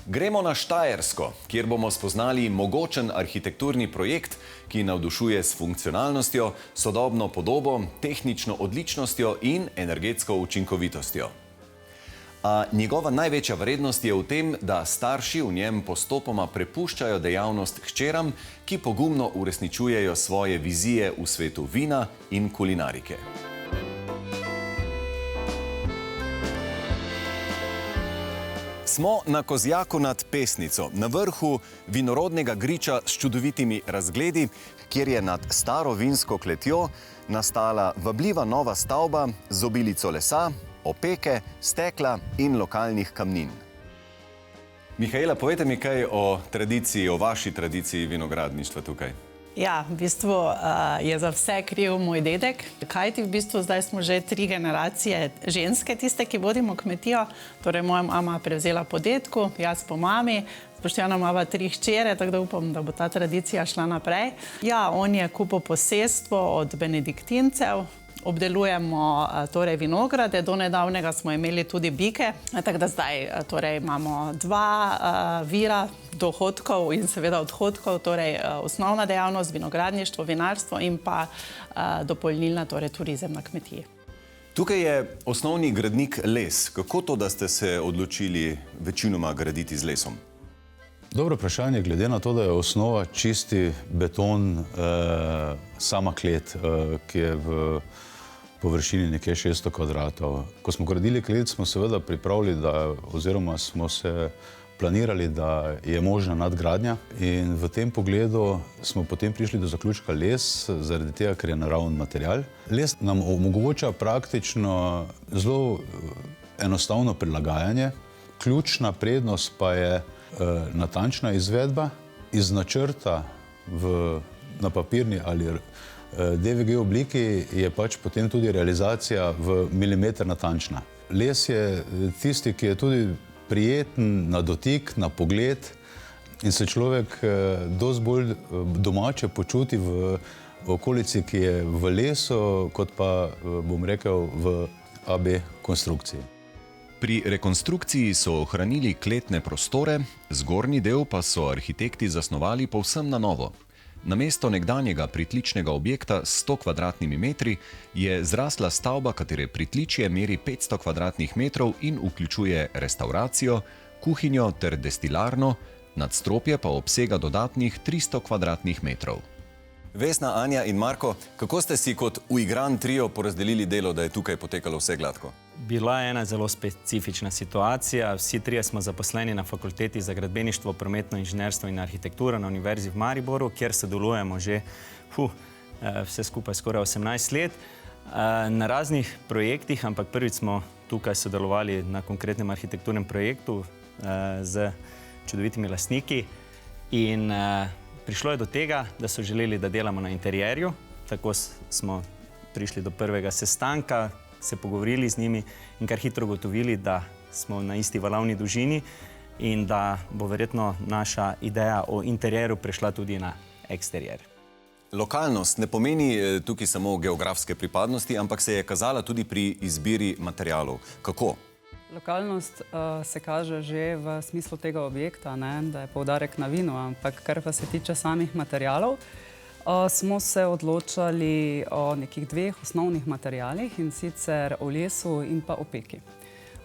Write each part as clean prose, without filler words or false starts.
Gremo na Štajersko, kjer bomo spoznali mogočen arhitekturni projekt, ki navdušuje s funkcionalnostjo, sodobno podobo, tehnično odličnostjo in energetsko učinkovitostjo. A njegova največja vrednost je v tem, da starši v njem postopoma prepuščajo dejavnost hčeram, ki pogumno uresničujejo svoje vizije v svetu vina in kulinarike. Smo na Kozjaku nad Pesnico, na vrhu vinorodnega griča s čudovitimi razgledi, kjer je nad staro vinsko kletjo nastala vabljiva nova stavba z obilico lesa, opeke, stekla in lokalnih kamnin. Mihaela, povejte mi kaj o tradiciji, o vaši tradiciji vinogradništva tukaj. Ja, v bistvu je za vse kriv moj dedek, kajti v bistvu zdaj smo že 3 generacije ženske, tiste, ki vodimo kmetijo. Torej, moja mama je prevzela po dedku, jaz po mami, Boštjana imava 3 hčere, tako da upam, da bo ta tradicija šla naprej. Ja, on je kupil posestvo od benediktincev, obdelujemo torej vinograde, do nedavnega smo imeli tudi bike, tako da zdaj torej imamo 2 vira dohodkov in seveda odhodkov, torej osnovna dejavnost, vinogradništvo, vinarstvo in pa dopolnilna, torej turizem na kmetiji. Tukaj je osnovni gradnik les. Kako to, da ste se odločili večinoma graditi z lesom? Dobro vprašanje, glede na to, da je osnova čisti beton, sama klet, ki je v površini nekje 600 kvadratov. Ko smo gradili klet, smo seveda pripravili, oziroma smo se planirali, da je možna nadgradnja, in v tem pogledu smo potem prišli do zaključka les, zaradi tega, ker je naraven material. Les nam omogoča praktično zelo enostavno prilagajanje. Ključna prednost pa je natančna izvedba. Iz načrta na papirni ali DVG obliki je pač potem tudi realizacija v milimeter natančna. Les je tisti, ki je tudi prijeten na dotik, na pogled in se človek dosti bolj domače počuti v okolici, ki je v lesu, kot pa, bom rekel, v AB konstrukciji. Pri rekonstrukciji so ohranili kletne prostore, zgornji del pa so arhitekti zasnovali povsem na novo. Namesto nekdanjega pritličnega objekta s 100 kvadratnimi metri je zrasla stavba, katere pritličje meri 500 kvadratnih metrov in vključuje restauracijo, kuhinjo ter destilarno, nadstropje pa obsega dodatnih 300 kvadratnih metrov. Vesna, Anja in Marko, kako ste si kot uigran trio porazdelili delo, da je tukaj potekalo vse gladko? Bila je ena zelo specifična situacija. Vsi trije smo zaposleni na Fakulteti za gradbeništvo, prometno inženirstvo in arhitekturo na Univerzi v Mariboru, kjer sodelujemo že vse skupaj skoraj 18 let na raznih projektih, ampak prvič smo tukaj sodelovali na konkretnem arhitekturnem projektu z čudovitimi lastniki in prišlo je do tega, da so želeli, da delamo na interjerju. Tako smo prišli do prvega sestanka, se pogovorili z njimi in kar hitro ugotovili, da smo na isti valovni dolžini in da bo verjetno naša ideja o interjeru prešla tudi na eksterjer. Lokalnost ne pomeni tukaj samo geografske pripadnosti, ampak se je kazala tudi pri izbiri materialov. Kako? Lokalnost se kaže že v smislu tega objekta, da je poudarek na vinu, ampak kar pa se tiče samih materialov, smo se odločali o nekih 2 osnovnih materialih, in sicer o lesu in pa opeki.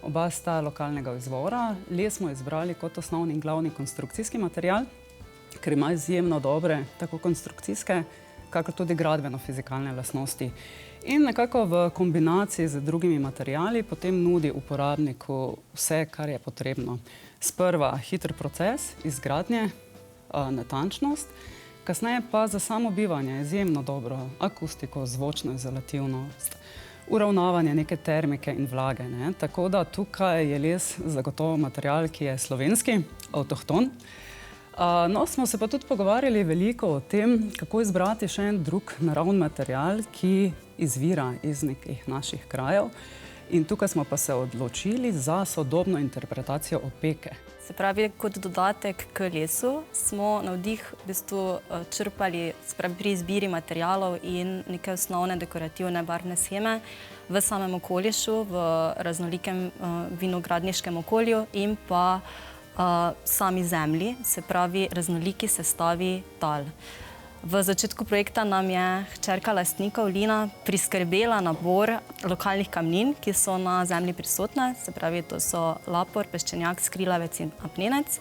Oba sta lokalnega izvora. Les smo izbrali kot osnovni in glavni konstrukcijski material, ker ima izjemno dobre tako konstrukcijske, kakor tudi gradbeno-fizikalne lastnosti. In nekako v kombinaciji z drugimi materiali potem nudi uporabniku vse, kar je potrebno. Sprva hiter proces izgradnje, natančnost, kasneje pa za samo bivanje izjemno dobro akustiko, zvočno izolativnost, uravnavanje neke termike in vlage. Tako da tukaj je les zagotovo material, ki je slovenski, avtohton. No, smo se pa tudi pogovarjali veliko o tem, kako izbrati še en drug naravni material, ki izvira iz nekih naših krajev. In tukaj smo pa se odločili za sodobno interpretacijo opeke. Se pravi, kot dodatek k lesu smo navdih v bistvu črpali pri izbiri materialov in neke osnovne dekorativne barvne sheme v samem okolišu, v raznolikem vinogradniškem okolju in pa sami zemlji, se pravi raznoliki sestavi tal. V začetku projekta nam je hčerka lastnikov Lina priskrbela nabor lokalnih kamnin, ki so na zemlji prisotne, se pravi, to so lapor, peščenjak, skrilavec in apnenec,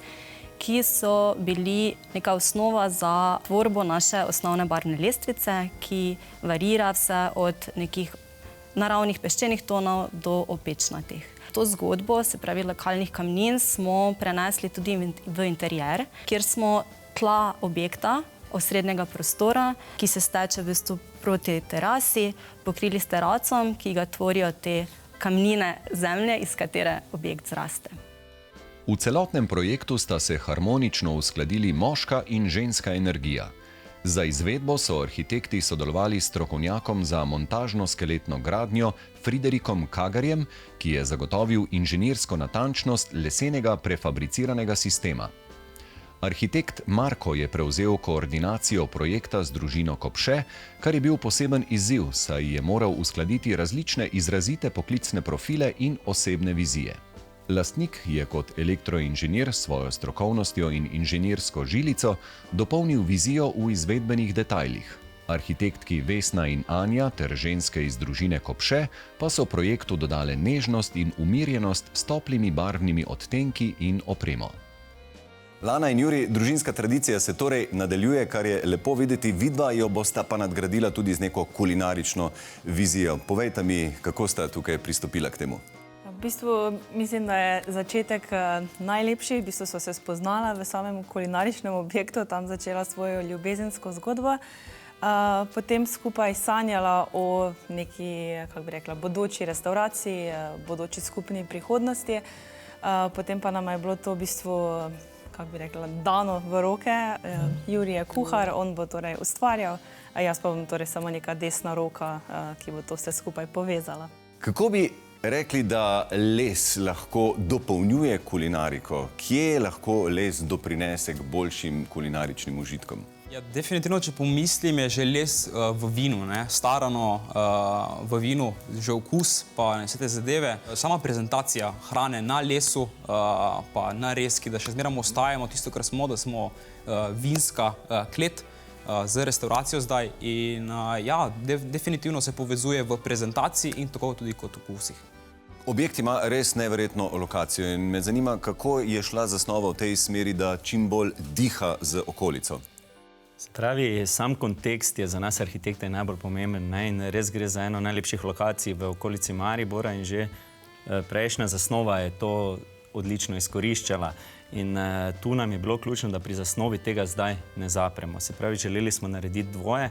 ki so bili neka osnova za tvorbo naše osnovne barvne lestvice, ki varira vse od nekih naravnih peščenih tonov do opečnatih. To zgodbo, se pravi lokalnih kamnin, smo prenesli tudi v interjer, kjer smo tla objekta, osrednjega prostora, ki se steče v bistvu proti terasi, pokrili s teracom, ki ga tvorijo te kamnine zemlje, iz katere objekt zraste. V celotnem projektu sta se harmonično uskladili moška in ženska energija. Za izvedbo so arhitekti sodelovali s strokovnjakom za montažno-skeletno gradnjo Friderikom Kagarjem, ki je zagotovil inženirsko natančnost lesenega prefabriciranega sistema. Arhitekt Marko je prevzel koordinacijo projekta z družino Kopše, kar je bil poseben izziv, saj je moral uskladiti različne izrazite poklicne profile in osebne vizije. Lastnik je kot elektroinženir s svojo strokovnostjo in inženirsko žilico dopolnil vizijo v izvedbenih detajlih. Arhitektki Vesna in Anja ter ženske iz družine Kopše pa so projektu dodale nežnost in umirjenost s toplimi barvnimi odtenki in opremo. Lana in Juri, družinska tradicija se torej nadaljuje, kar je lepo videti. Vidva jo bosta pa nadgradila tudi z neko kulinarično vizijo. Povejte mi, kako sta tukaj pristopila k temu? V bistvu mislim, da je začetek najlepši. V bistvu so se spoznala v samem kulinaričnem objektu, tam začela svojo ljubezensko zgodbo. Potem skupaj sanjala o neki, kako bi rekla, bodoči restauraciji, bodoči skupni prihodnosti. Potem pa nam je bilo to v bistvu, kako bi rekla, dano v roke. Juri je kuhar, on bo torej ustvarjal, a jaz pa bom torej samo neka desna roka, ki bo to vse skupaj povezala. Kako bi rekli, da les lahko dopolnjuje kulinariko? Kje lahko les doprinese k boljšim kulinaričnim užitkom? Ja, definitivno, če pomislim, je že les v vinu, starano v vinu, že okus pa vse te zadeve. Sama prezentacija hrane na lesu pa na reski, da še zmeraj ostajamo tisto, kar smo, da smo vinska klet z restauracijo zdaj. In ja, definitivno se povezuje v prezentaciji in tako tudi kot okusih. Objekt ima res neverjetno lokacijo in me zanima, kako je šla zasnova v tej smeri, da čim bolj diha z okolico. Se pravi, sam kontekst je za nas arhitekte najbolj pomemben, in res gre za eno najlepših lokacij v okolici Maribora in že prejšnja zasnova je to odlično izkoriščala. In tu nam je bilo ključno, da pri zasnovi tega zdaj ne zapremo. Se pravi, želeli smo narediti dvoje,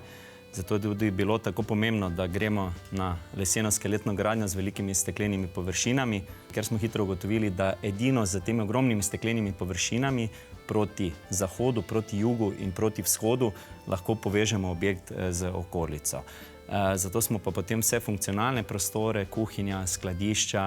zato je tudi bilo tako pomembno, da gremo na leseno skeletno gradnjo z velikimi steklenimi površinami, ker smo hitro ugotovili, da edino z temi ogromnimi steklenimi površinami proti zahodu, proti jugu in proti vzhodu lahko povežemo objekt z okolico. Zato smo pa potem vse funkcionalne prostore, kuhinja, skladišča,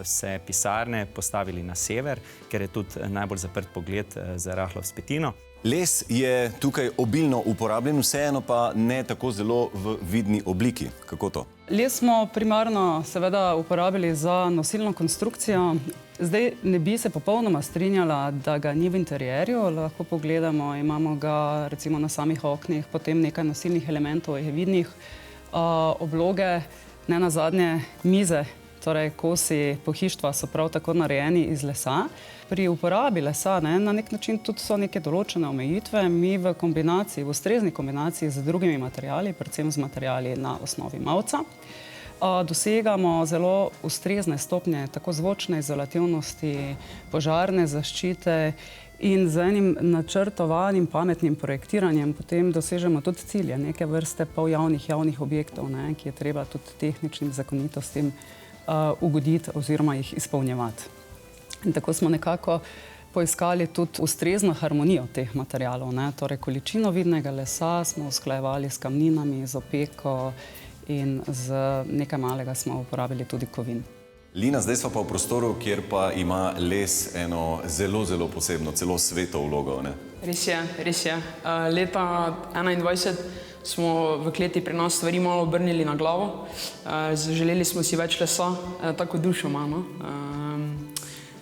vse pisarne postavili na sever, ker je tudi najbolj zaprt pogled za rahlo vzpetino. Les je tukaj obilno uporabljen, vseeno pa ne tako zelo v vidni obliki. Kako to? Les smo primarno seveda uporabili za nosilno konstrukcijo. Zdaj ne bi se popolnoma strinjala, da ga ni v interjerju. Lahko pogledamo, imamo ga recimo na samih oknih, potem nekaj nosilnih elementov je vidnih, obloge, ne nazadnje mize, torej kosi pohištva so prav tako narejeni iz lesa. Pri uporabi lesa na nek način tudi so neke določene omejitve. Mi v kombinaciji, v ustrezni kombinaciji z drugimi materiali, predvsem z materiali na osnovi mavca, dosegamo zelo ustrezne stopnje tako zvočne izolativnosti, požarne zaščite in z enim načrtovanim pametnim projektiranjem potem dosežemo tudi cilje neke vrste javnih objektov, ki je treba tudi tehničnim zakonitostim ugoditi oziroma jih izpolnjevati. In tako smo nekako poiskali tudi ustrezno harmonijo teh materialov. Torej, količino vidnega lesa smo usklajevali s kamninami, z opeko in z nekaj malega smo uporabili tudi kovin. Lina, zdaj smo pa v prostoru, kjer pa ima les eno zelo, zelo posebno, celo sveto vlogo, ne? Res je. Leta 2021 smo v kleti pri nas stvari malo obrnili na glavo. Želeli smo si več lesa, tako dušo imamo.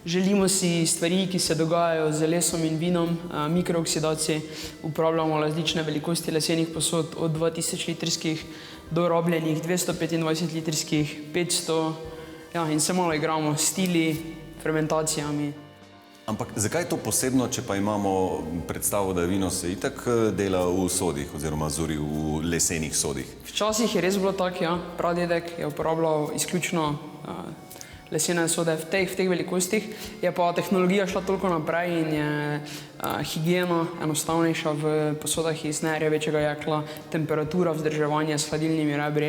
Želimo si stvari, ki se dogajajo z lesom in vinom, mikrooksidaciji. Uporabljamo različne velikosti lesenih posod, od 2000 litrskih do robljenih, 225 litrskih, 500, ja, in se malo igramo s stili, fermentacijami. Ampak zakaj je to posebno, če pa imamo predstavo, da vino se itak dela v sodih oziroma zori v lesenih sodih? Včasih je res bilo tako, ja. Pradedek je uporabljal izključno lesene sode v teh velikostih, je pa tehnologija šla toliko naprej in je higiena enostavnejša v posodah iz nerjavečega jekla, temperatura, vzdrževanje s hladilnimi rebri.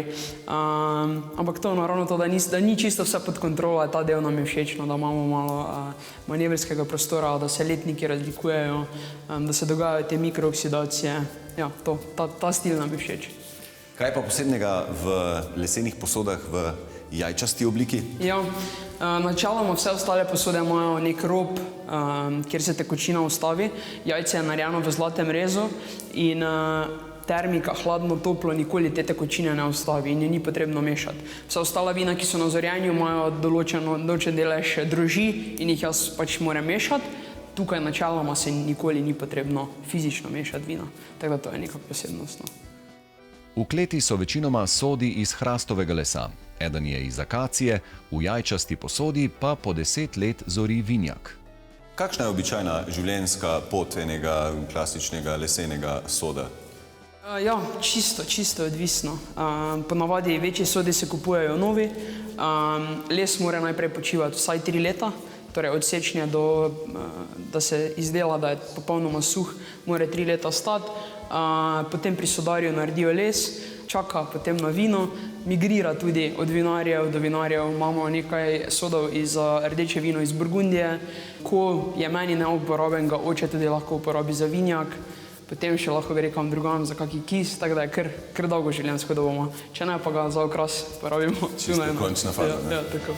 Ampak to naravno to, da ni čisto vse pod kontrolo, ta del nam je všeč, da imamo malo manevrskega prostora, da se letniki razlikujejo, da se dogajajo te mikrooksidacije. Ja, ta stil nam je všeč. Kaj pa posebnega v lesenih posodah v jajčasti obliki? Ja, načeloma vse ostale posode imajo nek rob, kjer se tekočina ustavi. Jajce je narejeno v zlatem rezu in termika, hladno, toplo, nikoli te tekočine ne ustavi in je ni potrebno mešati. Vse ostala vina, ki so na zorjenju, imajo določen delež drožži in jih jaz pač moram mešati. Tukaj načeloma se nikoli ni potrebno fizično mešati vina, tako da to je neka posebnost. V kleti so večinoma sodi iz hrastovega lesa. Eden je iz akacije, v jajčasti posodi pa po 10 let zori vinjak. Kakšna je običajna življenjska pot enega klasičnega lesenega soda? Ja, čisto odvisno. Ponavadi večji sodi se kupujejo novi. Les mora najprej počivati vsaj 3 leta, torej od sečnja do, da se izdela, da je popolnoma suh, mora 3 leta stati. Potem pri sodarju naredijo les, čaka potem na vino, migrira tudi od vinarjev do vinarjev. Imamo nekaj sodov iz rdeče vino iz Burgundije. Ko je meni neuporaben, ga oče tudi lahko uporabi za vinjak. Potem še lahko gre kam drugam za kaki kis, tako da je kar dolgo življenjsko dobo ima. Če ne, pa ga za okras porabimo. Čisto končna faza. Ja, tako.